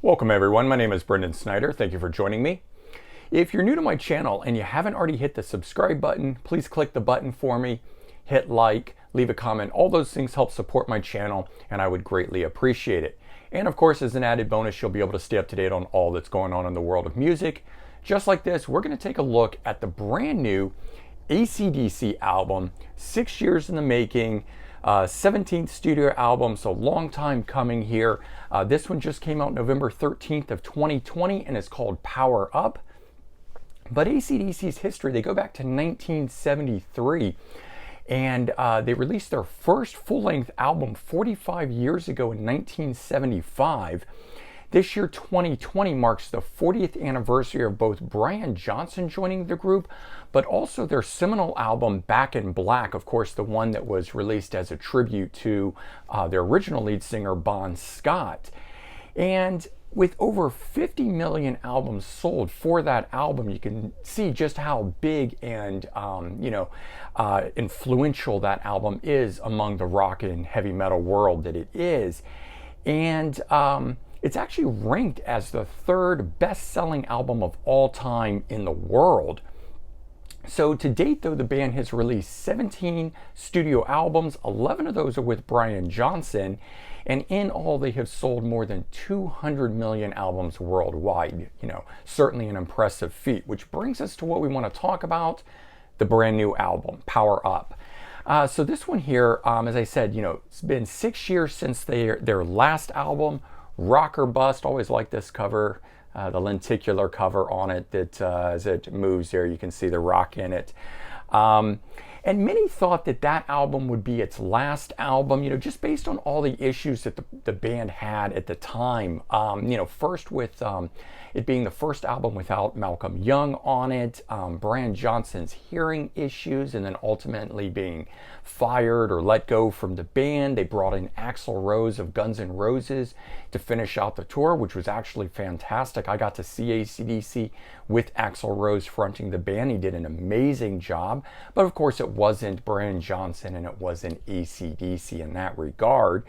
Welcome everyone, my name is Brendan Snyder. Thank you for joining me. If you're new to my channel and you haven't already hit the subscribe button, please click the button for me, hit like, leave a comment. All those things help support my channel and I would greatly appreciate it. And of course, as an added bonus, you'll be able to stay up to date on all that's going on in the world of music. Just like this, we're going to take a look at the brand new AC/DC album, 6 years in the making. 17th studio album, so long time coming here. This one just came out November 13th of 2020 and is called Power Up. But AC/DC's history, they go back to 1973 and they released their first full-length album 45 years ago in 1975. This year, 2020, marks the 40th anniversary of both Brian Johnson joining the group, but also their seminal album, Back in Black, of course, the one that was released as a tribute to their original lead singer, Bon Scott. And with over 50 million albums sold for that album, you can see just how big and influential that album is among the rock and heavy metal world that it is. And it's actually ranked as the third best-selling album of all time in the world. So to date, though, the band has released 17 studio albums. 11 of those are with Brian Johnson. And in all, they have sold more than 200 million albums worldwide. Certainly an impressive feat, which brings us to what we want to talk about, the brand new album, Power Up. So this one here, as I said, it's been 6 years since their last album, Rock or Bust. Always like this cover, the lenticular cover on it that as it moves there, you can see the rock in it. And many thought that album would be its last album, just based on all the issues that the band had at the time. First with it being the first album without Malcolm Young on it, Brian Johnson's hearing issues, and then ultimately being fired or let go from the band. They brought in Axl Rose of Guns N' Roses to finish out the tour, which was actually fantastic. I got to see AC/DC with Axl Rose fronting the band. He did an amazing job, but of course it wasn't Brian Johnson and it wasn't AC/DC in that regard.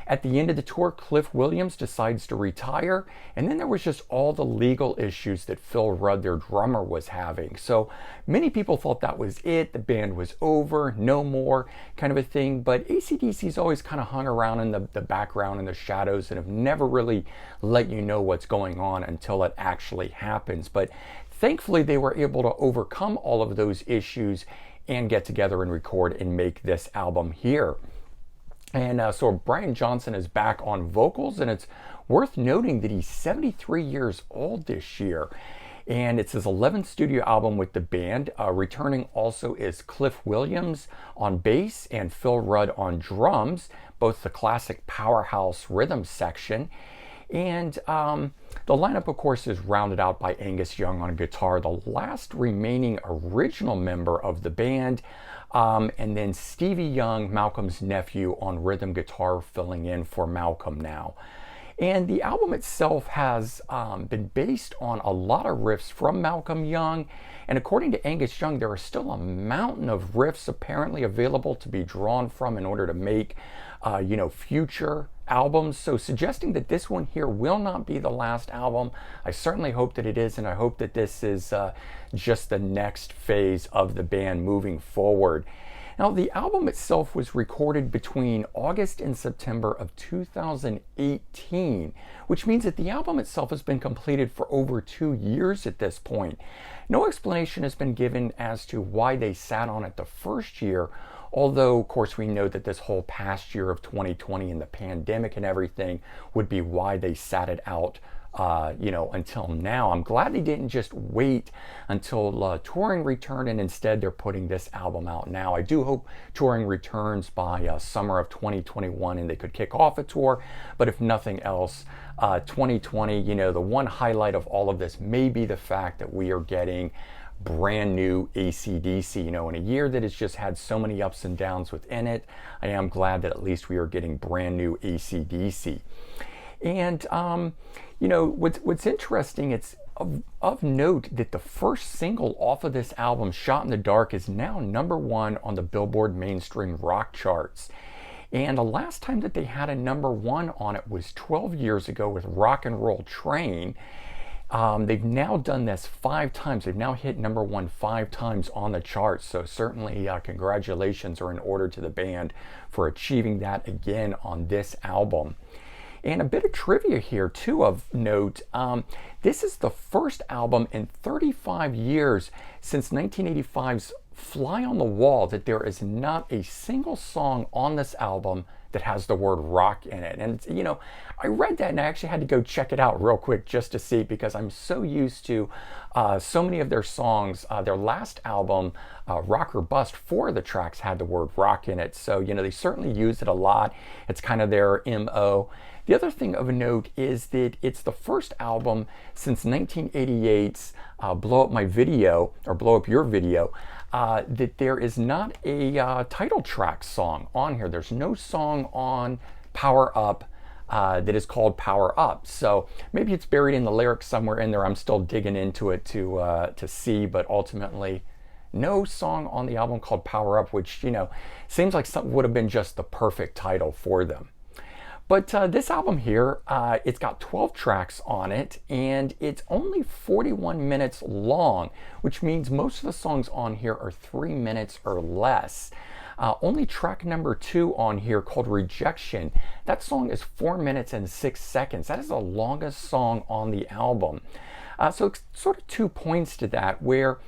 At the end of the tour, Cliff Williams decides to retire, and then there was just all the legal issues that Phil Rudd, their drummer, was having. So many people thought that was it, the band was over, no more, kind of a thing. But AC/DC's always kind of hung around in the background, in the shadows, and have never really let you know what's going on until it actually happens. But thankfully, they were able to overcome all of those issues and get together and record and make this album here. And so Brian Johnson is back on vocals, and it's worth noting that he's 73 years old this year. And it's his 11th studio album with the band. Returning also is Cliff Williams on bass and Phil Rudd on drums, both the classic powerhouse rhythm section. And the lineup, of course, is rounded out by Angus Young on guitar, the last remaining original member of the band. And then Stevie Young, Malcolm's nephew, on rhythm guitar, filling in for Malcolm now. And the album itself has been based on a lot of riffs from Malcolm Young. And according to Angus Young, there are still a mountain of riffs apparently available to be drawn from in order to make, future albums. So suggesting that this one here will not be the last album. I certainly hope that it is, and I hope that this is just the next phase of the band moving forward. Now, the album itself was recorded between August and September of 2018, which means that the album itself has been completed for over 2 years at this point. No explanation has been given as to why they sat on it the first year, although, of course, we know that this whole past year of 2020 and the pandemic and everything would be why they sat it out until now. I'm glad they didn't just wait until touring returned, and instead they're putting this album out now. I do hope touring returns by summer of 2021 and they could kick off a tour, but if nothing else, 2020, the one highlight of all of this may be the fact that we are getting brand new AC/DC, in a year that has just had so many ups and downs within it. I am glad that at least we are getting brand new AC/DC. And what's interesting, it's of note that the first single off of this album, Shot in the Dark, is now #1 on the Billboard mainstream rock charts. And the last time that they had a #1 on it was 12 years ago with Rock and Roll Train. They've now done this 5 times. They've now hit #1 5 times on the charts. So certainly congratulations are in order to the band for achieving that again on this album. And a bit of trivia here too of note. This is the first album in 35 years since 1985's Fly on the Wall that there is not a single song on this album that has the word rock in it. And you know, I read that and I actually had to go check it out real quick just to see, because I'm so used to so many of their songs. Their last album, Rock or Bust, 4 of the tracks had the word rock in it. So, you know, they certainly use it a lot. It's kind of their MO. The other thing of note is that it's the first album since 1988's Blow Up My Video, or Blow Up Your Video, that there is not a title track song on here. There's no song on Power Up that is called Power Up. So maybe it's buried in the lyrics somewhere in there. I'm still digging into it to see, but ultimately no song on the album called Power Up, which, you know, seems like something would have been just the perfect title for them. But this album here, it's got 12 tracks on it, and it's only 41 minutes long, which means most of the songs on here are 3 minutes or less. Only track #2 on here, called Rejection, that song is 4 minutes and 6 seconds. That is the longest song on the album. So it's sort of 2 points to that, where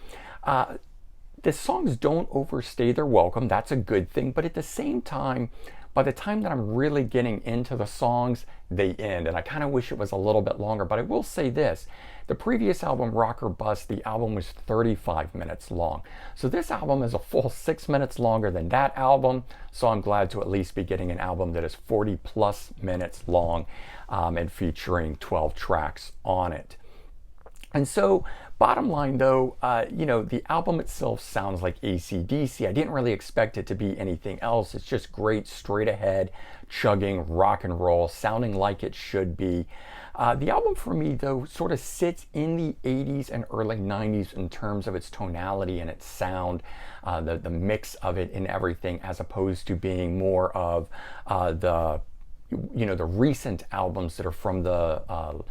the songs don't overstay their welcome. That's a good thing. But at the same time, by the time that I'm really getting into the songs, they end. And I kind of wish it was a little bit longer. But I will say this. The previous album, Rock or Bust, the album was 35 minutes long. So this album is a full 6 minutes longer than that album. So I'm glad to at least be getting an album that is 40 plus minutes long and featuring 12 tracks on it. And so, bottom line though, you know, the album itself sounds like AC/DC. I didn't really expect it to be anything else. It's just great, straight ahead, chugging rock and roll, sounding like it should be. The album for me though sort of sits in the 80s and early 90s in terms of its tonality and its sound, the mix of it and everything, as opposed to being more of the recent albums that are from the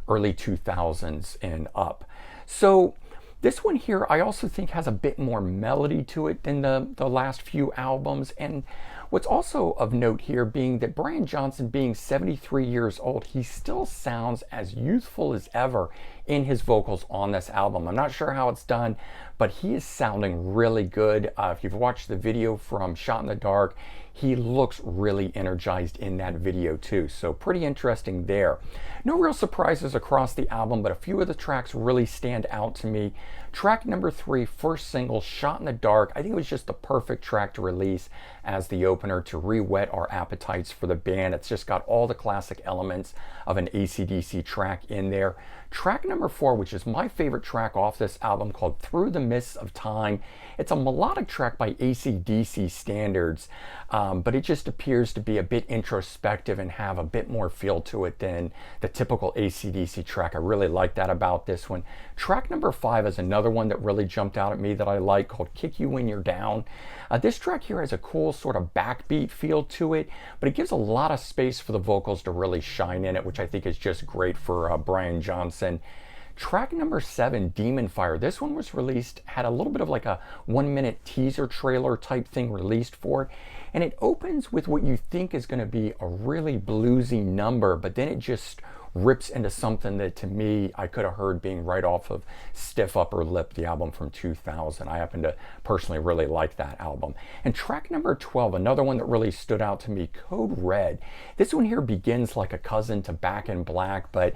early 2000s and up. So this one here I also think has a bit more melody to it than the last few albums. And what's also of note here being that Brian Johnson, being 73 years old, he still sounds as youthful as ever in his vocals on this album. I'm not sure how it's done, but he is sounding really good. If you've watched the video from Shot in the Dark, he looks really energized in that video too. So pretty interesting there. No real surprises across the album, but a few of the tracks really stand out to me. Track #3, first single, Shot in the Dark. I think it was just the perfect track to release as the opener to re-whet our appetites for the band. It's just got all the classic elements of an AC/DC track in there. Track #4, which is my favorite track off this album, called Through the Mists of Time. It's a melodic track by AC/DC standards, but it just appears to be a bit introspective and have a bit more feel to it than the typical AC/DC track. I really like that about this one. Track #5 is another one that really jumped out at me that I like, called Kick You When You're Down. This track here has a cool sort of backbeat feel to it, but it gives a lot of space for the vocals to really shine in it, which I think is just great for Brian Johnson. Track #7, Demon Fire. This one was released, had a little bit of like a 1-minute teaser trailer type thing released for it. And it opens with what you think is going to be a really bluesy number, but then it just rips into something that to me I could have heard being right off of Stiff Upper Lip, the album from 2000. I happen to personally really like that album. And track #12, another one that really stood out to me, Code Red. This one here begins like a cousin to Back in Black, but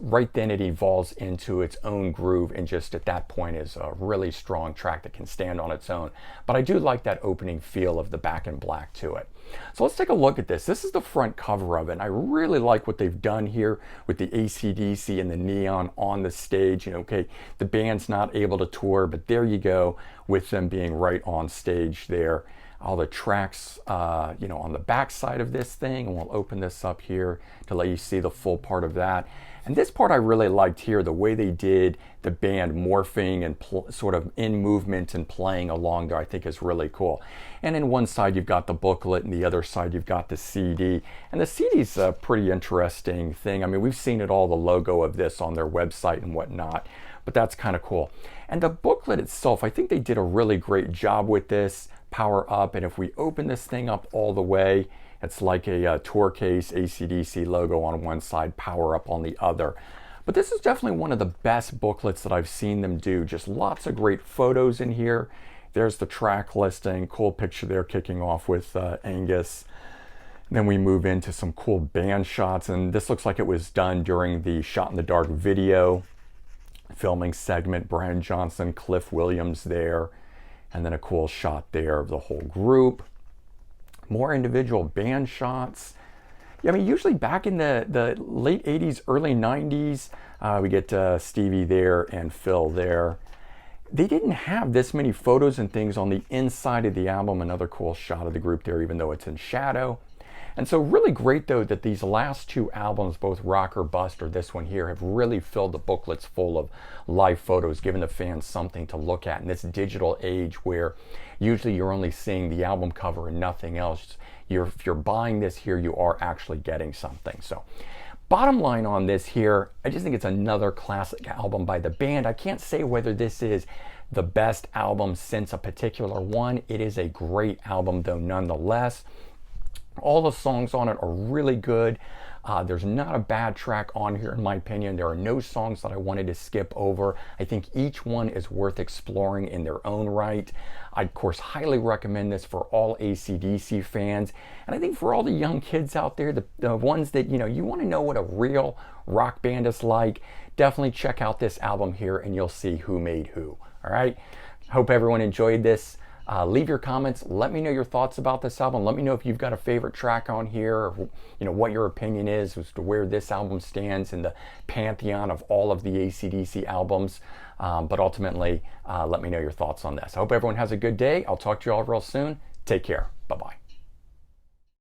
right then it evolves into its own groove, and just at that point is a really strong track that can stand on its own. But I do like that opening feel of the Back in Black to it. So let's take a look at this. This is the front cover of it, and I really like what they've done here with the AC/DC and the neon on the stage. You know, okay, the band's not able to tour, but there you go with them being right on stage there. All the tracks, on the back side of this thing, and we'll open this up here to let you see the full part of that. And this part I really liked here, the way they did the band morphing and sort of in movement and playing along there, I think is really cool. And in one side you've got the booklet, and the other side you've got the CD. And the CD's a pretty interesting thing. I mean, we've seen it all, the logo of this on their website and whatnot, but that's kind of cool. And the booklet itself, I think they did a really great job with this. Power up, and if we open this thing up all the way, it's like a tour case, AC/DC logo on one side, power up on the other. But this is definitely one of the best booklets that I've seen them do. Just lots of great photos in here. There's the track listing, cool picture there kicking off with Angus. And then we move into some cool band shots, and this looks like it was done during the Shot in the Dark video filming segment. Brian Johnson, Cliff Williams there, and then a cool shot there of the whole group. More individual band shots. Yeah, I mean, usually back in the late 80s, early 90s, we get Stevie there and Phil there. They didn't have this many photos and things on the inside of the album. Another cool shot of the group there, even though it's in shadow. And so really great, though, that these last two albums, both Rock or Bust or this one here, have really filled the booklets full of live photos, giving the fans something to look at in this digital age where usually you're only seeing the album cover and nothing else. If you're buying this here, you are actually getting something. So bottom line on this here, I just think it's another classic album by the band. I can't say whether this is the best album since a particular one. It is a great album, though, nonetheless. All the songs on it are really good. There's not a bad track on here, in my opinion. There are no songs that I wanted to skip over. I think each one is worth exploring in their own right. I, of course, highly recommend this for all AC/DC fans. And I think for all the young kids out there, the ones that, you want to know what a real rock band is like, definitely check out this album here and you'll see who made who. All right? Hope everyone enjoyed this. Leave your comments. Let me know your thoughts about this album. Let me know if you've got a favorite track on here, or what your opinion is as to where this album stands in the pantheon of all of the AC/DC albums. But ultimately, let me know your thoughts on this. I hope everyone has a good day. I'll talk to you all real soon. Take care. Bye-bye.